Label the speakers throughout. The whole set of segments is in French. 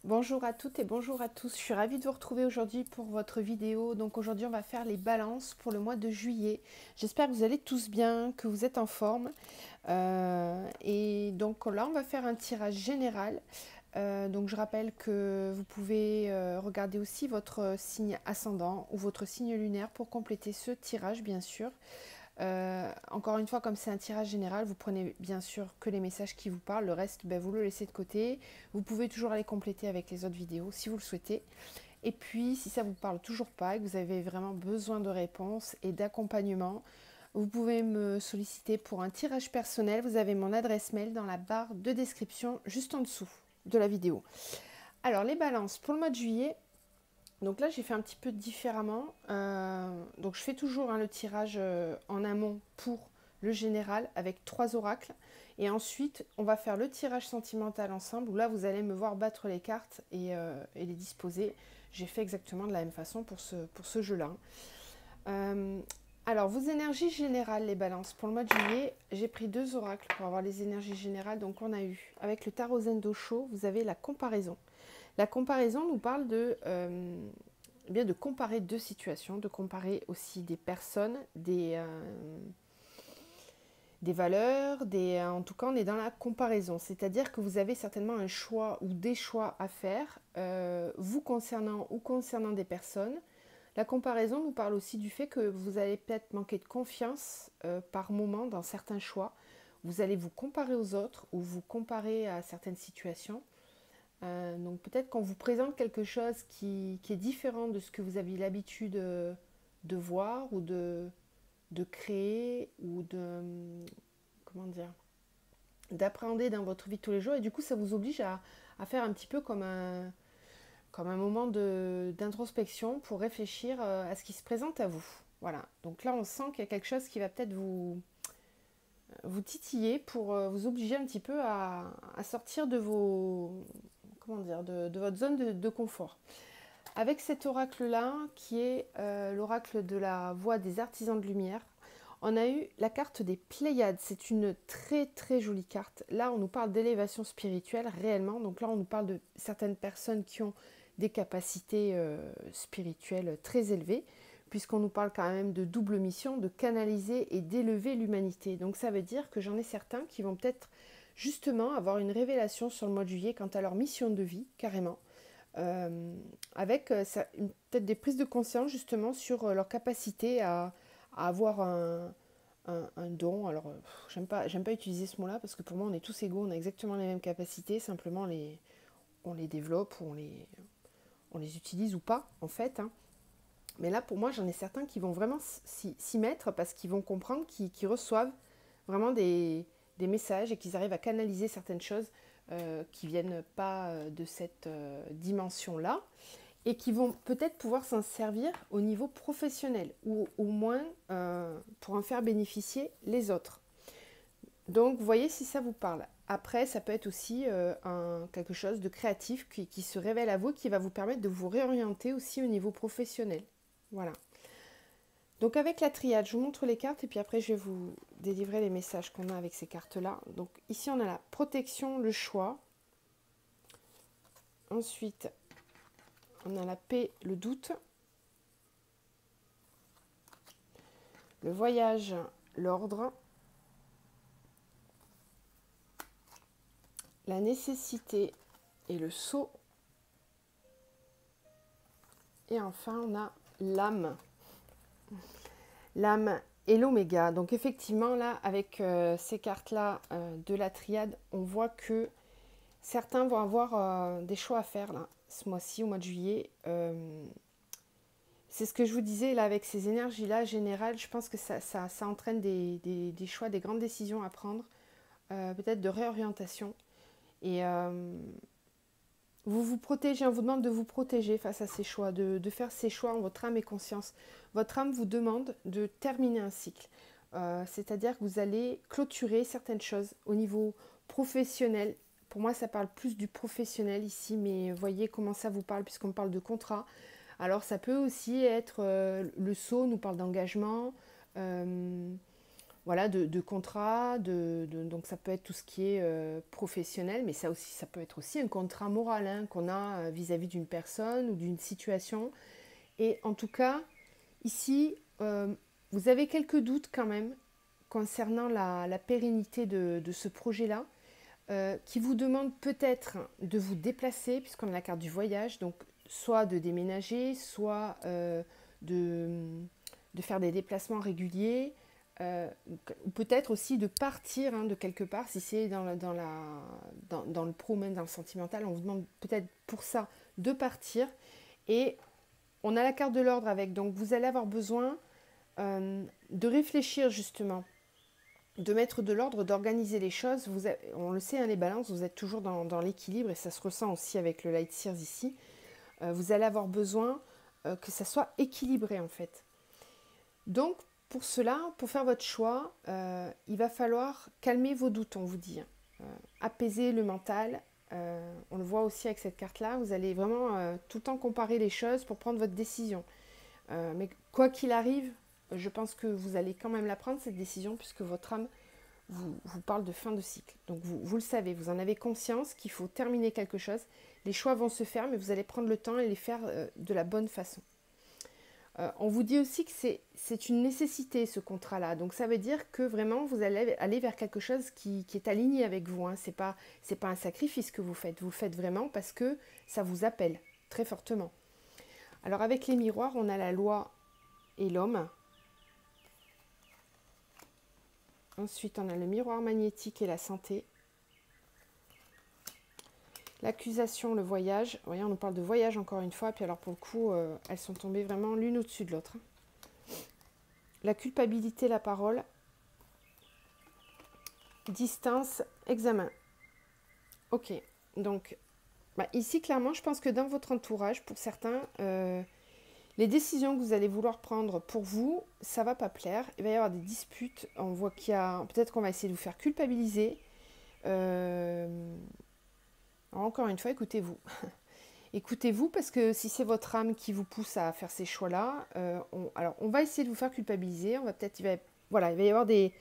Speaker 1: Bonjour à toutes et bonjour à tous. Je suis ravie de vous retrouver aujourd'hui pour votre vidéo. Donc aujourd'hui, on va faire les balances pour le mois de juillet. J'espère que vous allez tous bien, que vous êtes en forme. Et donc là, on va faire un tirage général. Donc je rappelle que vous pouvez regarder aussi votre signe ascendant ou votre signe lunaire pour compléter ce tirage, bien sûr. Encore une fois, comme c'est un tirage général, vous prenez bien sûr que les messages qui vous parlent. Le reste, ben, vous le laissez de côté. Vous pouvez toujours aller compléter avec les autres vidéos si vous le souhaitez. Et puis, si ça ne vous parle toujours pas et que vous avez vraiment besoin de réponses et d'accompagnement, vous pouvez me solliciter pour un tirage personnel. Vous avez mon adresse mail dans la barre de description juste en dessous de la vidéo. Alors, les balances pour le mois de juillet. Donc là, j'ai fait un petit peu différemment. Donc je fais toujours le tirage en amont pour le général avec 3 oracles. Et ensuite, on va faire le tirage sentimental ensemble où là, vous allez me voir battre les cartes et les disposer. J'ai fait exactement de la même façon pour ce jeu-là. Euh, alors, vos énergies générales, les balances. Pour le mois de juillet, j'ai pris 2 oracles pour avoir les énergies générales. Donc on a eu, avec le tarot Zendo Show, vous avez la comparaison. La comparaison nous parle de comparer deux situations, de comparer aussi des personnes, des valeurs, en tout cas on est dans la comparaison, c'est-à-dire que vous avez certainement un choix ou des choix à faire, vous concernant ou concernant des personnes. La comparaison nous parle aussi du fait que vous allez peut-être manquer de confiance par moment dans certains choix. Vous allez vous comparer aux autres ou vous comparer à certaines situations. Donc peut-être qu'on vous présente quelque chose qui est différent de ce que vous aviez l'habitude de voir ou de créer ou comment dire, d'appréhender dans votre vie de tous les jours. Et du coup, ça vous oblige à faire un petit peu comme un moment d'introspection pour réfléchir à ce qui se présente à vous. Voilà. Donc là, on sent qu'il y a quelque chose qui va peut-être vous titiller pour vous obliger un petit peu à sortir de vos, comment dire, de votre zone de confort. Avec cet oracle-là, qui est l'oracle de la voix des artisans de lumière, on a eu la carte des Pléiades. C'est une très très jolie carte. Là, on nous parle d'élévation spirituelle réellement. Donc là, on nous parle de certaines personnes qui ont des capacités spirituelles très élevées, puisqu'on nous parle quand même de double mission, de canaliser et d'élever l'humanité. Donc ça veut dire que j'en ai certains qui vont peut-être justement avoir une révélation sur le mois de juillet quant à leur mission de vie, carrément. Avec peut-être des prises de conscience justement sur leur capacité à avoir un don. Alors, j'aime pas utiliser ce mot-là parce que pour moi, on est tous égaux, on a exactement les mêmes capacités, simplement on les développe ou on les utilise ou pas, en fait. Hein. Mais là, pour moi, j'en ai certains qui vont vraiment s'y mettre parce qu'ils vont comprendre, qu'ils reçoivent vraiment des messages et qu'ils arrivent à canaliser certaines choses qui ne viennent pas de cette dimension-là et qui vont peut-être pouvoir s'en servir au niveau professionnel ou au moins pour en faire bénéficier les autres. Donc, vous voyez si ça vous parle. Après, ça peut être aussi quelque chose de créatif qui se révèle à vous, qui va vous permettre de vous réorienter aussi au niveau professionnel. Voilà. Donc avec la triade, je vous montre les cartes et puis après je vais vous délivrer les messages qu'on a avec ces cartes-là. Donc ici on a la protection, le choix. Ensuite, on a la paix, le doute. Le voyage, l'ordre. La nécessité et le sceau. Et enfin, on a l'âme. L'âme et l'oméga. Donc effectivement, là, avec ces cartes-là de la triade, on voit que certains vont avoir des choix à faire là, ce mois-ci, au mois de juillet. C'est ce que je vous disais, là, avec ces énergies-là générales, je pense que ça entraîne des choix, des grandes décisions à prendre, peut-être de réorientation. Et vous vous protégez, on vous demande de vous protéger face à ces choix, de faire ces choix en votre âme et conscience. Votre âme vous demande de terminer un cycle. C'est-à-dire que vous allez clôturer certaines choses au niveau professionnel. Pour moi, ça parle plus du professionnel ici, mais voyez comment ça vous parle, puisqu'on parle de contrat. Alors, ça peut aussi être le sceau, nous parle d'engagement. voilà, de contrat, donc ça peut être tout ce qui est professionnel, mais ça aussi, ça peut être aussi un contrat moral hein, qu'on a vis-à-vis d'une personne ou d'une situation. Et en tout cas, ici, vous avez quelques doutes quand même concernant la pérennité de ce projet-là, qui vous demande peut-être de vous déplacer, puisqu'on a la carte du voyage, donc soit de déménager, soit de, de faire des déplacements réguliers, ou peut-être aussi de partir hein, de quelque part, si c'est dans le pro, même dans le sentimental, on vous demande peut-être pour ça de partir. Et on a la carte de l'ordre avec, donc vous allez avoir besoin de réfléchir justement, de mettre de l'ordre, d'organiser les choses. On le sait, hein, les balances, vous êtes toujours dans l'équilibre et ça se ressent aussi avec le Light Sears ici. Vous allez avoir besoin que ça soit équilibré en fait. Donc pour cela, pour faire votre choix, il va falloir calmer vos doutes, on vous dit. Apaiser le mental. On le voit aussi avec cette carte-là. Vous allez vraiment tout le temps comparer les choses pour prendre votre décision. Mais quoi qu'il arrive, je pense que vous allez quand même la prendre, cette décision, puisque votre âme vous parle de fin de cycle. Donc vous le savez, vous en avez conscience qu'il faut terminer quelque chose. Les choix vont se faire, mais vous allez prendre le temps et les faire de la bonne façon. On vous dit aussi que c'est une nécessité, ce contrat-là. Donc ça veut dire que vraiment, vous allez aller vers quelque chose qui est aligné avec vous. Hein. C'est pas un sacrifice que vous faites. Vous le faites vraiment parce que ça vous appelle très fortement. Alors avec les miroirs, on a la loi et l'homme. Ensuite, on a le miroir magnétique et la santé. L'accusation, le voyage. Vous voyez, on nous parle de voyage encore une fois. Puis alors pour le coup, elles sont tombées vraiment l'une au-dessus de l'autre. La culpabilité, la parole. Distance, examen. Ok, donc ici, clairement, je pense que dans votre entourage, pour certains, les décisions que vous allez vouloir prendre pour vous, ça ne va pas plaire. Il va y avoir des disputes. On voit qu'il y a... Peut-être qu'on va essayer de vous faire culpabiliser. Encore une fois, écoutez-vous. Écoutez-vous parce que si c'est votre âme qui vous pousse à faire ces choix-là, on va essayer de vous faire culpabiliser. Il va y avoir des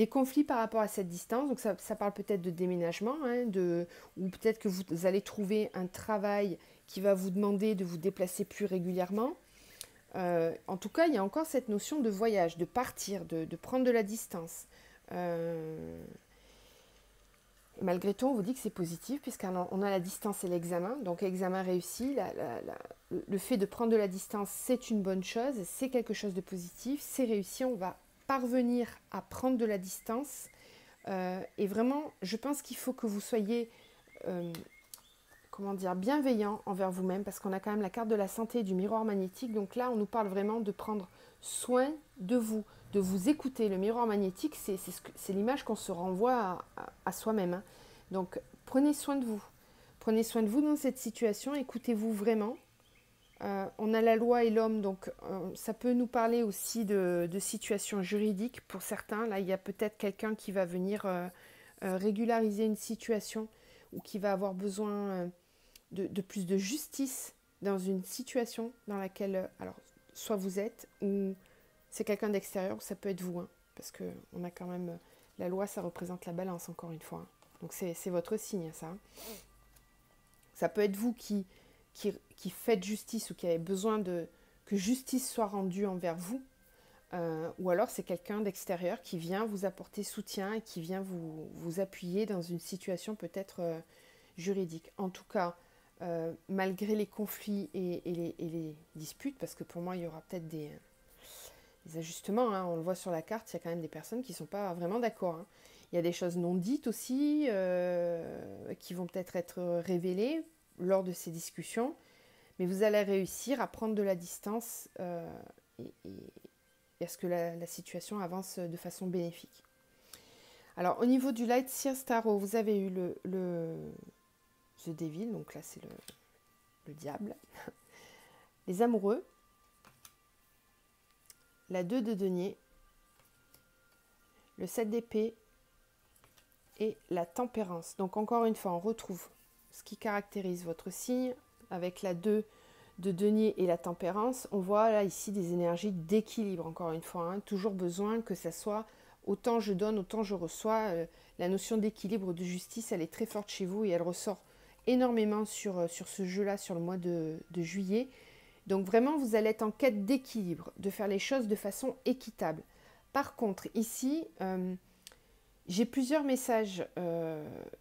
Speaker 1: conflits par rapport à cette distance. Donc ça parle peut-être de déménagement, hein, ou peut-être que vous allez trouver un travail qui va vous demander de vous déplacer plus régulièrement. En tout cas, il y a encore cette notion de voyage, de partir, de prendre de la distance. Malgré tout, on vous dit que c'est positif puisqu'on a la distance et l'examen. Donc examen réussi, le fait de prendre de la distance, c'est une bonne chose, c'est quelque chose de positif, c'est réussi, on va parvenir à prendre de la distance. Et vraiment, je pense qu'il faut que vous soyez bienveillant envers vous-même parce qu'on a quand même la carte de la santé et du miroir magnétique. Donc là, on nous parle vraiment de prendre soin de vous écouter. Le miroir magnétique, c'est l'image qu'on se renvoie à soi-même. Hein. Donc, prenez soin de vous. Prenez soin de vous dans cette situation. Écoutez-vous vraiment. On a la loi et l'homme, donc ça peut nous parler aussi de situations juridiques pour certains. Là, il y a peut-être quelqu'un qui va venir régulariser une situation ou qui va avoir besoin de plus de justice dans une situation dans laquelle, alors, soit vous êtes ou c'est quelqu'un d'extérieur, ou ça peut être vous, hein, parce qu'on a quand même, la loi, ça représente la balance, encore une fois. Hein. Donc c'est votre signe, ça. Hein. Ça peut être vous qui faites justice ou qui avez besoin que justice soit rendue envers vous, ou alors c'est quelqu'un d'extérieur qui vient vous apporter soutien et qui vient vous appuyer dans une situation peut-être juridique. En tout cas, malgré les conflits et les disputes, parce que pour moi il y aura peut-être des ajustements, hein, on le voit sur la carte, il y a quand même des personnes qui ne sont pas vraiment d'accord. Hein. Il y a des choses non dites aussi qui vont peut-être être révélées lors de ces discussions, mais vous allez réussir à prendre de la distance et à ce que la situation avance de façon bénéfique. Alors au niveau du Light Sears Tarot, vous avez eu le The Devil, donc là c'est le diable, les amoureux, la 2 de denier, le 7 d'épée et la tempérance. Donc encore une fois, on retrouve ce qui caractérise votre signe avec la 2 de denier et la tempérance. On voit là ici des énergies d'équilibre, encore une fois. Hein, toujours besoin que ça soit autant je donne, autant je reçois. La notion d'équilibre, de justice, elle est très forte chez vous et elle ressort énormément sur ce jeu-là, sur le mois de juillet. Donc vraiment, vous allez être en quête d'équilibre, de faire les choses de façon équitable. Par contre, ici, j'ai plusieurs messages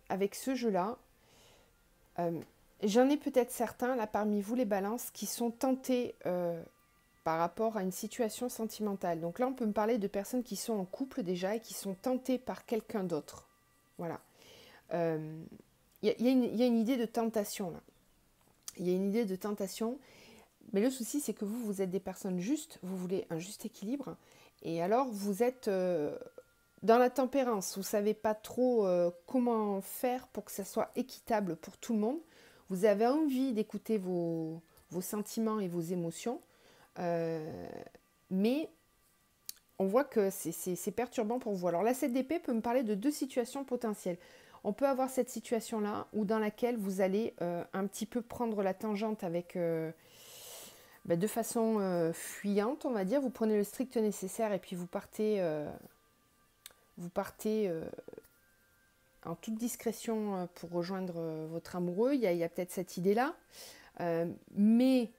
Speaker 1: avec ce jeu-là. J'en ai peut-être certains, là, parmi vous, les balances, qui sont tentés par rapport à une situation sentimentale. Donc là, on peut me parler de personnes qui sont en couple déjà et qui sont tentées par quelqu'un d'autre. Voilà. Il y a une idée de tentation, là. Il y a une idée de tentation. Mais le souci, c'est que vous, vous êtes des personnes justes, vous voulez un juste équilibre, et alors vous êtes dans la tempérance, vous ne savez pas trop comment faire pour que ça soit équitable pour tout le monde. Vous avez envie d'écouter vos sentiments et vos émotions, mais on voit que c'est perturbant pour vous. Alors la 7 d'épée peut me parler de deux situations potentielles. On peut avoir cette situation-là, où dans laquelle vous allez un petit peu prendre la tangente avec... de façon fuyante, on va dire. Vous prenez le strict nécessaire et puis vous partez en toute discrétion pour rejoindre votre amoureux. Il y a peut-être cette idée-là. Mais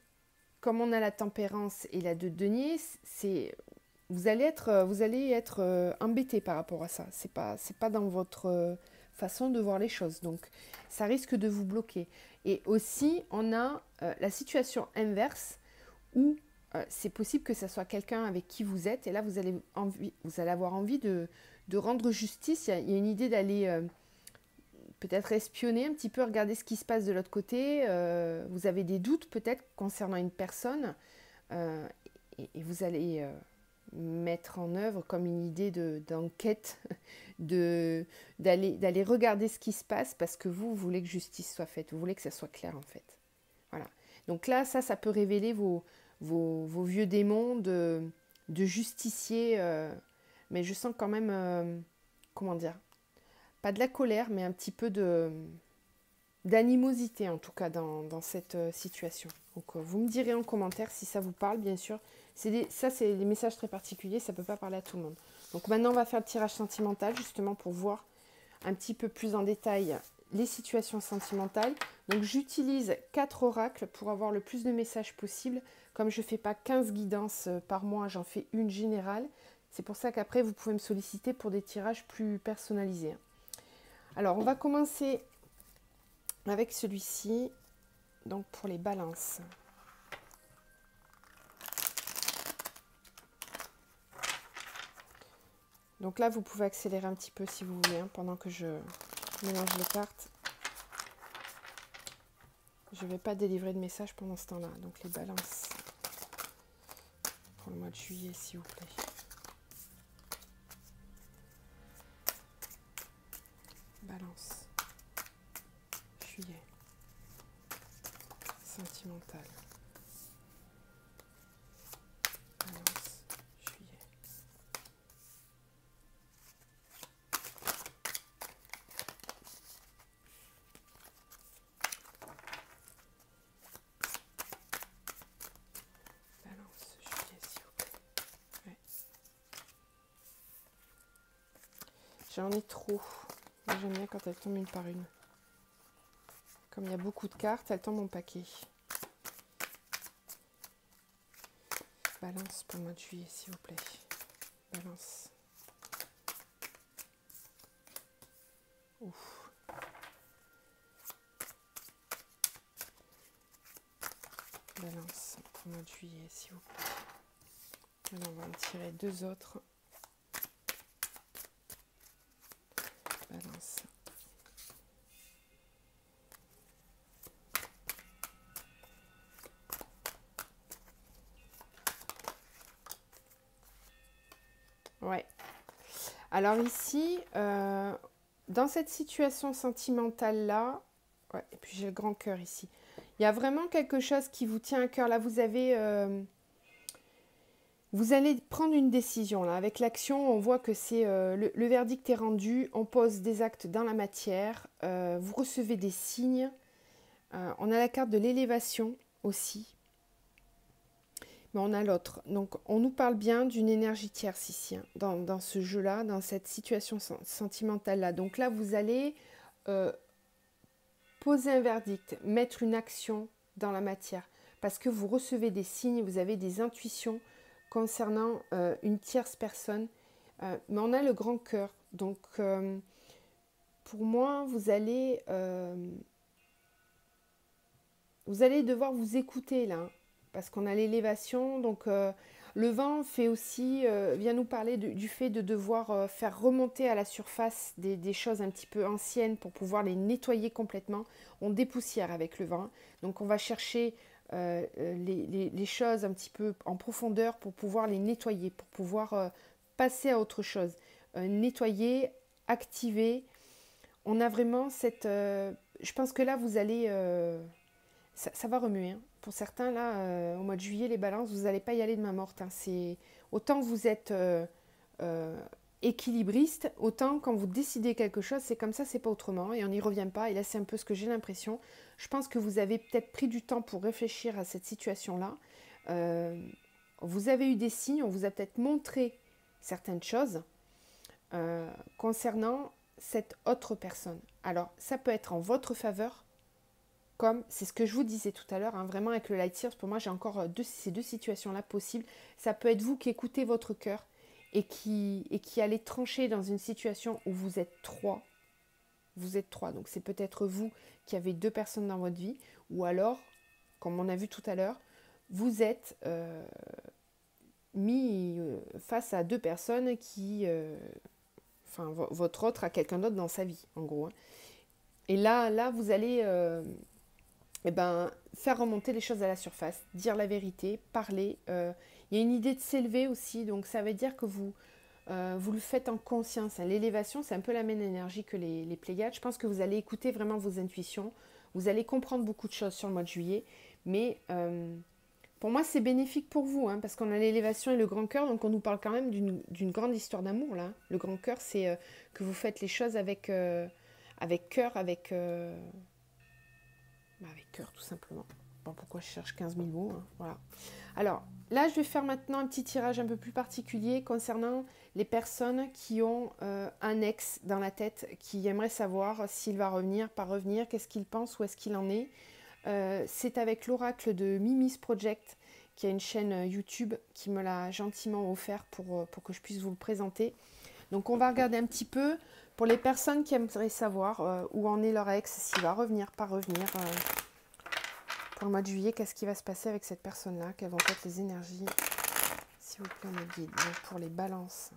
Speaker 1: comme on a la tempérance et la 2 de denier, vous allez être embêté par rapport à ça. C'est pas dans votre façon de voir les choses. Donc, ça risque de vous bloquer. Et aussi, on a la situation inverse où c'est possible que ce soit quelqu'un avec qui vous êtes, et là vous allez avoir envie de rendre justice. Il y a une idée d'aller peut-être espionner un petit peu, regarder ce qui se passe de l'autre côté. Vous avez des doutes peut-être concernant une personne, et vous allez mettre en œuvre comme une idée d'enquête, d'aller regarder ce qui se passe, parce que vous voulez que justice soit faite, vous voulez que ça soit clair en fait. Voilà. Donc là, ça peut révéler vos vieux démons de justicier, mais je sens quand même, comment dire, pas de la colère, mais un petit peu d'animosité en tout cas dans cette situation. Donc vous me direz en commentaire si ça vous parle, bien sûr. Ça, c'est des messages très particuliers, ça ne peut pas parler à tout le monde. Donc maintenant, on va faire le tirage sentimental, justement pour voir un petit peu plus en détail les situations sentimentales. Donc j'utilise 4 oracles pour avoir le plus de messages possible. Comme je ne fais pas 15 guidances par mois, j'en fais une générale. C'est pour ça qu'après, vous pouvez me solliciter pour des tirages plus personnalisés. Alors, on va commencer avec celui-ci, donc pour les balances. Donc là, vous pouvez accélérer un petit peu si vous voulez, pendant que je mélange les cartes. Je ne vais pas délivrer de message pendant ce temps-là. Donc les balances pour le mois de juillet, s'il vous plaît. Balance. Juillet. Sentimental. Balance. Juillet. Balance. Juillet, s'il vous plaît. Ouais. J'en ai trop. Moi, j'aime bien quand elles tombent une par une. Comme il y a beaucoup de cartes, elles tombent en paquet. Balance pour le mois de juillet, s'il vous plaît. Balance. Ouf. Balance pour le mois de juillet, s'il vous plaît. Alors, on va en tirer 2 autres. Balance. Ouais. Alors ici, dans cette situation sentimentale-là, ouais, et puis j'ai le grand cœur ici, il y a vraiment quelque chose qui vous tient à cœur. Là, vous allez prendre une décision. Là. Avec l'action, on voit que c'est le verdict est rendu, on pose des actes dans la matière, vous recevez des signes. On a la carte de l'élévation aussi. mais on a l'autre. Donc on nous parle bien d'une énergie tierce ici, hein, dans ce jeu-là, dans cette situation sentimentale-là. Donc là, vous allez euh, poser un verdict, mettre une action dans la matière, parce que vous recevez des signes, vous avez des intuitions concernant une tierce personne. Mais on a le grand cœur. Donc pour moi, vous allez devoir vous écouter là, hein, parce qu'on a l'élévation. Donc le vent fait aussi, vient nous parler du fait de devoir faire remonter à la surface des choses un petit peu anciennes pour pouvoir les nettoyer complètement. On dépoussière avec le vent. Donc on va chercher les choses un petit peu en profondeur pour pouvoir les nettoyer, pour pouvoir passer à autre chose. Nettoyer, activer. On a vraiment cette... je pense que là, vous allez... ça va remuer, hein. Pour certains, là, au mois de juillet, les balances, vous n'allez pas y aller de main morte, hein. Autant vous êtes équilibriste, autant quand vous décidez quelque chose, c'est comme ça, c'est pas autrement, et on n'y revient pas. Et là, c'est un peu ce que j'ai l'impression. Je pense que vous avez peut-être pris du temps pour réfléchir à cette situation-là. Vous avez eu des signes, on vous a peut-être montré certaines choses concernant cette autre personne. Alors, ça peut être en votre faveur, comme c'est ce que je vous disais tout à l'heure, hein, vraiment avec le light years, pour moi j'ai encore ces deux situations-là possibles. Ça peut être vous qui écoutez votre cœur et qui allez trancher dans une situation où vous êtes trois. Vous êtes trois, donc c'est peut-être vous qui avez deux personnes dans votre vie, ou alors, comme on a vu tout à l'heure, vous êtes mis face à deux personnes qui... enfin, votre autre a quelqu'un d'autre dans sa vie, en gros, hein. Et là, vous allez... faire remonter les choses à la surface, dire la vérité, parler. Il y a une idée de s'élever aussi, donc ça veut dire que vous le faites en conscience, hein. L'élévation, c'est un peu la même énergie que les Pléiades. Je pense que vous allez écouter vraiment vos intuitions, vous allez comprendre beaucoup de choses sur le mois de juillet, mais pour moi, c'est bénéfique pour vous, hein, parce qu'on a l'élévation et le grand cœur, donc on nous parle quand même d'une grande histoire d'amour, là. Le grand cœur, c'est que vous faites les choses avec cœur, avec cœur, tout simplement. Bon, pourquoi je cherche 15 000 mots, hein, voilà. Alors, là, je vais faire maintenant un petit tirage un peu plus particulier concernant les personnes qui ont un ex dans la tête, qui aimeraient savoir s'il va revenir, pas revenir, qu'est-ce qu'il pense, où est-ce qu'il en est. C'est avec l'oracle de Mimi's Project, qui a une chaîne YouTube, qui me l'a gentiment offert pour que je puisse vous le présenter. Donc, on va regarder un petit peu pour les personnes qui aimeraient savoir où en est leur ex, s'il va revenir, pas revenir. Pour le mois de juillet, qu'est-ce qui va se passer avec cette personne-là? Quelles vont être les énergies? S'il vous plaît, on me guide. Donc, pour les balances.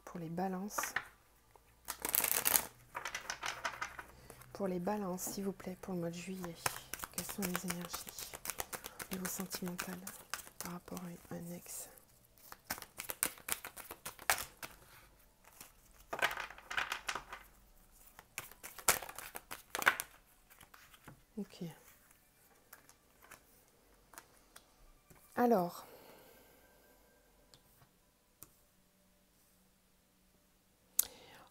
Speaker 1: Pour les balances. Pour les balances, s'il vous plaît, pour le mois de juillet. Quelles sont les énergies au niveau sentimental par rapport à un ex? Ok. Alors,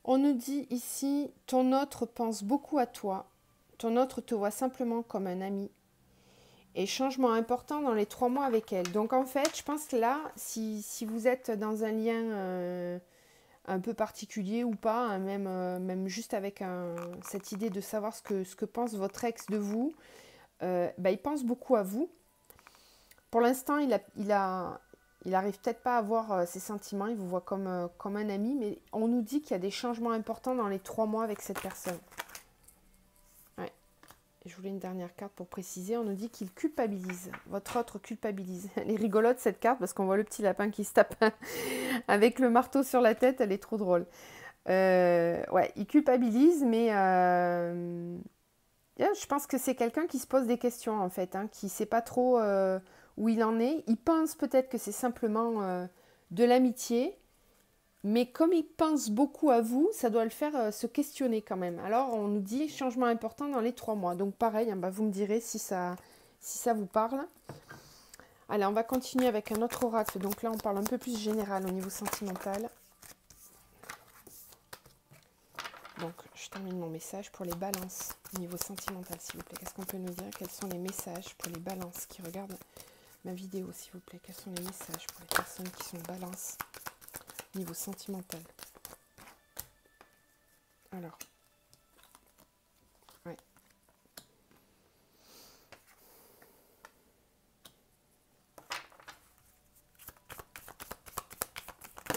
Speaker 1: on nous dit ici, ton autre pense beaucoup à toi, ton autre te voit simplement comme un ami, et changement important dans les 3 mois avec elle. Donc en fait, je pense que là, si vous êtes dans un lien un peu particulier ou pas, hein, même juste avec cette idée de savoir ce que pense votre ex de vous, il pense beaucoup à vous. Pour l'instant, il arrive peut-être pas à avoir ses sentiments, il vous voit comme un ami, mais on nous dit qu'il y a des changements importants dans les 3 mois avec cette personne. Ouais. Je voulais une dernière carte pour préciser. On nous dit qu'il culpabilise. Votre autre culpabilise. Elle est rigolote cette carte parce qu'on voit le petit lapin qui se tape avec le marteau sur la tête. Elle est trop drôle. Ouais, il culpabilise, mais je pense que c'est quelqu'un qui se pose des questions en fait, hein, qui ne sait pas trop où il en est. Il pense peut-être que c'est simplement de l'amitié, mais comme il pense beaucoup à vous, ça doit le faire se questionner quand même. Alors on nous dit changement important dans les 3 mois. Donc pareil, hein, vous me direz si ça vous parle. Allez, on va continuer avec un autre oracle. Donc là, on parle un peu plus général au niveau sentimental. Donc, je termine mon message pour les balances au niveau sentimental, s'il vous plaît. Qu'est-ce qu'on peut nous dire? Quels sont les messages pour les balances qui regardent ma vidéo, s'il vous plaît. Quels sont les messages pour les personnes qui sont balance niveau sentimental? Alors, ouais.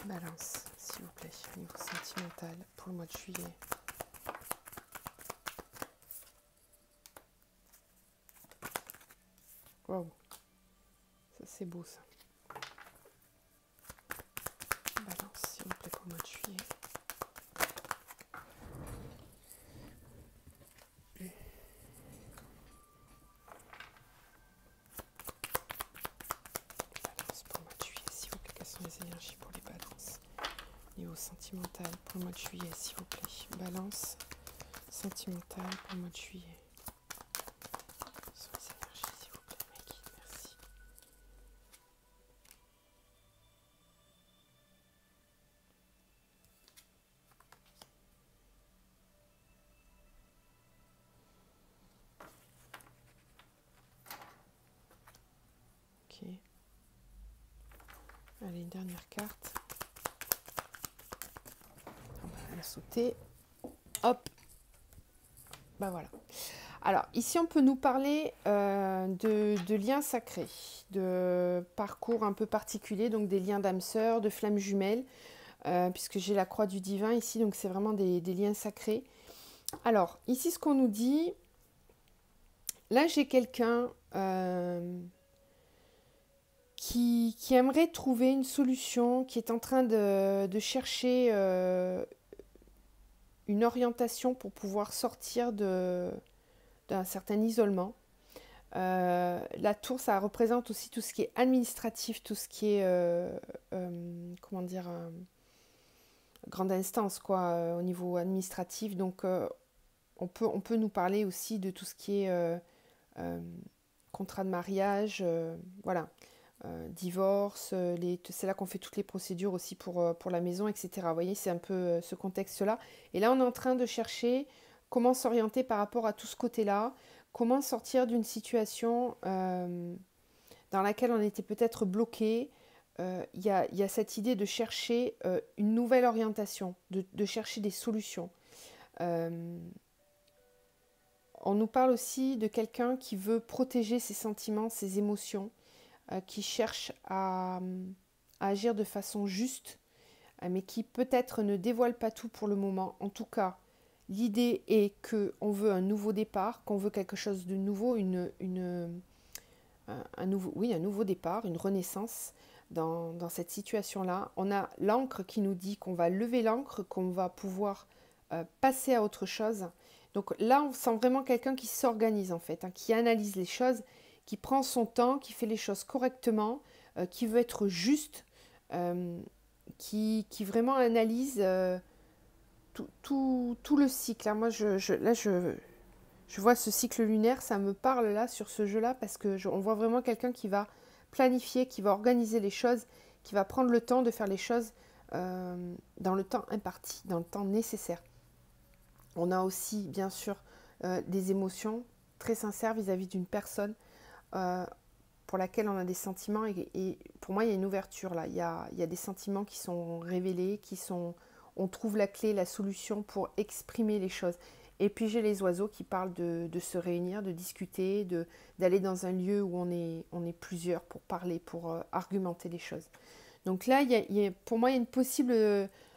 Speaker 1: Balance, s'il vous plaît, niveau sentimental pour le mois de juillet. Waouh, ça c'est beau ça. Balance, s'il vous plaît, pour le mois de juillet. Balance pour le mois de juillet, s'il vous plaît. Quelles sont les énergies pour les balances? Niveau sentimental pour le mois de juillet, s'il vous plaît. Balance sentimentale pour le mois de juillet. Quelles sont les énergies, s'il vous plaît, mes guides, merci. Ok. Allez, une dernière carte. Elle a sauté. Hop. Bah voilà. Alors, ici, on peut nous parler de liens sacrés, de parcours un peu particuliers, donc des liens d'âme sœur, de flammes jumelles, puisque j'ai la croix du divin ici, donc c'est vraiment des liens sacrés. Alors, ici, ce qu'on nous dit, là, j'ai quelqu'un qui aimerait trouver une solution, qui est en train de chercher une orientation pour pouvoir sortir d'un certain isolement. La tour, ça représente aussi tout ce qui est administratif, tout ce qui est, comment dire, grande instance, quoi, au niveau administratif. Donc, on peut nous parler aussi de tout ce qui est contrat de mariage, voilà, divorce, c'est là qu'on fait toutes les procédures aussi pour la maison, etc. Vous voyez, c'est un peu ce contexte-là. Et là, on est en train de chercher comment s'orienter par rapport à tout ce côté-là, comment sortir d'une situation dans laquelle on était peut-être bloqué. Il y a cette idée de chercher une nouvelle orientation, de chercher des solutions. On nous parle aussi de quelqu'un qui veut protéger ses sentiments, ses émotions, qui cherche à agir de façon juste, mais qui peut-être ne dévoile pas tout pour le moment. En tout cas, l'idée est qu'on veut un nouveau départ, qu'on veut quelque chose de nouveau, un nouveau départ, une renaissance dans cette situation-là. On a l'encre qui nous dit qu'on va lever l'encre, qu'on va pouvoir passer à autre chose. Donc là, on sent vraiment quelqu'un qui s'organise en fait, qui analyse les choses, qui prend son temps, qui fait les choses correctement, qui veut être juste, qui vraiment analyse tout le cycle. Moi, je vois ce cycle lunaire, ça me parle là sur ce jeu-là parce que on voit vraiment quelqu'un qui va planifier, qui va organiser les choses, qui va prendre le temps de faire les choses dans le temps imparti, dans le temps nécessaire. On a aussi, bien sûr, des émotions très sincères vis-à-vis d'une personne pour laquelle on a des sentiments. Et pour moi, il y a une ouverture là. Il y a des sentiments qui sont révélés, on trouve la clé, la solution pour exprimer les choses. Et puis j'ai les oiseaux qui parlent de se réunir, de discuter, d'aller dans un lieu où on est plusieurs pour parler, pour argumenter les choses. Donc là, pour moi, il y a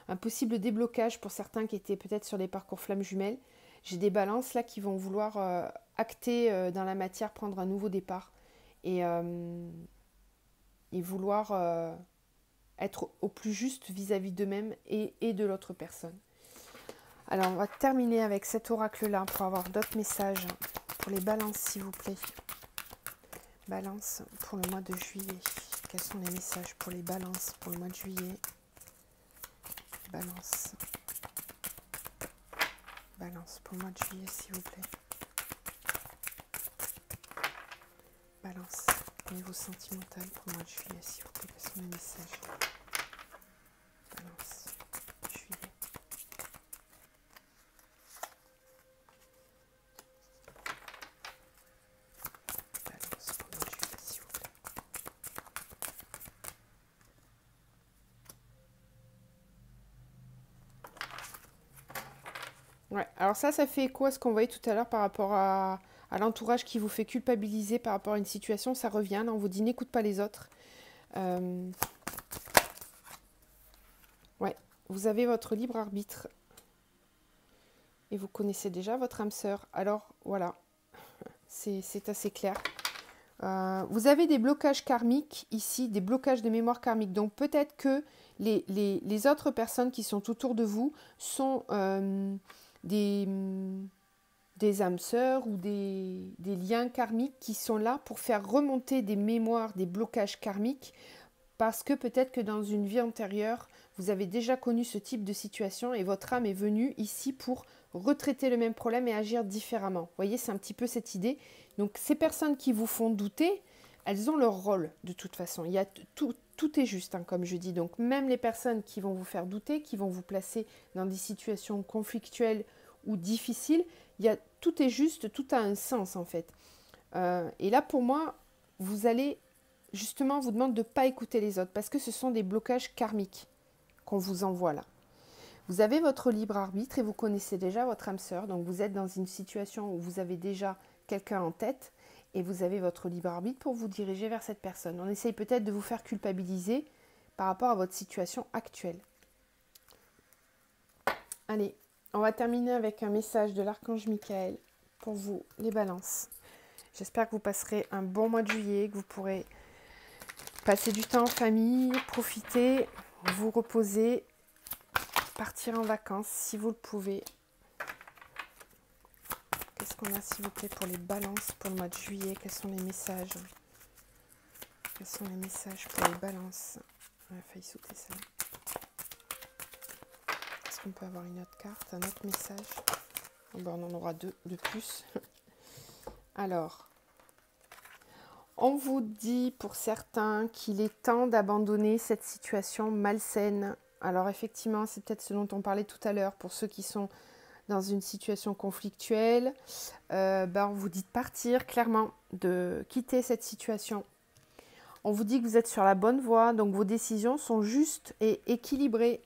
Speaker 1: un possible déblocage pour certains qui étaient peut-être sur des parcours flammes jumelles. J'ai des balances là qui vont vouloir acter dans la matière, prendre un nouveau départ et vouloir être au plus juste vis-à-vis d'eux-mêmes et de l'autre personne. Alors, on va terminer avec cet oracle-là pour avoir d'autres messages pour les balances, s'il vous plaît. Balance pour le mois de juillet. Quels sont les messages pour les balances pour le mois de juillet? Balance. Balance pour le mois de juillet, s'il vous plaît. Balance au niveau sentimental pour le mois de juillet, s'il vous plaît. Quels sont les messages? Balance. Juillet. Balance pour le mois de juillet, s'il vous plaît. Ouais, alors ça fait écho à ce qu'on voyait tout à l'heure par rapport à l'entourage qui vous fait culpabiliser par rapport à une situation. Ça revient, là, on vous dit n'écoute pas les autres. Euh, ouais, vous avez votre libre arbitre et vous connaissez déjà votre âme sœur. Alors voilà, c'est assez clair. Vous avez des blocages karmiques ici, des blocages de mémoire karmique. Donc peut-être que les autres personnes qui sont autour de vous sont des, des âmes sœurs ou des liens karmiques qui sont là pour faire remonter des mémoires, des blocages karmiques, parce que peut-être que dans une vie antérieure, vous avez déjà connu ce type de situation et votre âme est venue ici pour retraiter le même problème et agir différemment. Vous voyez, c'est un petit peu cette idée. Donc ces personnes qui vous font douter, elles ont leur rôle de toute façon. Il y a tout est juste, hein, comme je dis. Donc même les personnes qui vont vous faire douter, qui vont vous placer dans des situations conflictuelles ou difficiles, tout est juste, tout a un sens en fait. Et là pour moi, vous allez justement, on vous demande de ne pas écouter les autres parce que ce sont des blocages karmiques qu'on vous envoie là. Vous avez votre libre arbitre et vous connaissez déjà votre âme sœur. Donc vous êtes dans une situation où vous avez déjà quelqu'un en tête et vous avez votre libre arbitre pour vous diriger vers cette personne. On essaye peut-être de vous faire culpabiliser par rapport à votre situation actuelle. Allez, on va terminer avec un message de l'archange Michael pour vous, les balances. J'espère que vous passerez un bon mois de juillet, que vous pourrez passer du temps en famille, profiter, vous reposer, partir en vacances si vous le pouvez. Qu'est-ce qu'on a s'il vous plaît pour les balances pour le mois de juillet? Quels sont les messages? Quels sont les messages pour les balances? On a failli sauter ça. Est-ce qu'on peut avoir une autre carte, un autre message? Bon, on en aura deux de plus. Alors, on vous dit pour certains qu'il est temps d'abandonner cette situation malsaine. Alors effectivement, c'est peut-être ce dont on parlait tout à l'heure. Pour ceux qui sont dans une situation conflictuelle, on vous dit de partir clairement, de quitter cette situation. On vous dit que vous êtes sur la bonne voie, donc vos décisions sont justes et équilibrées.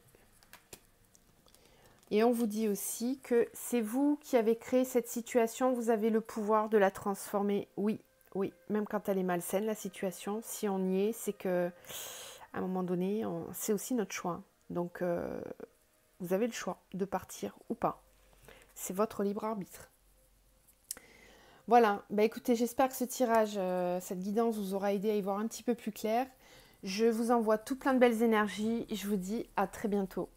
Speaker 1: Et on vous dit aussi que c'est vous qui avez créé cette situation, vous avez le pouvoir de la transformer. Oui, même quand elle est malsaine, la situation, si on y est, c'est que à un moment donné, c'est aussi notre choix. Donc, vous avez le choix de partir ou pas. C'est votre libre arbitre. Voilà, écoutez, j'espère que ce tirage, cette guidance vous aura aidé à y voir un petit peu plus clair. Je vous envoie tout plein de belles énergies et je vous dis à très bientôt.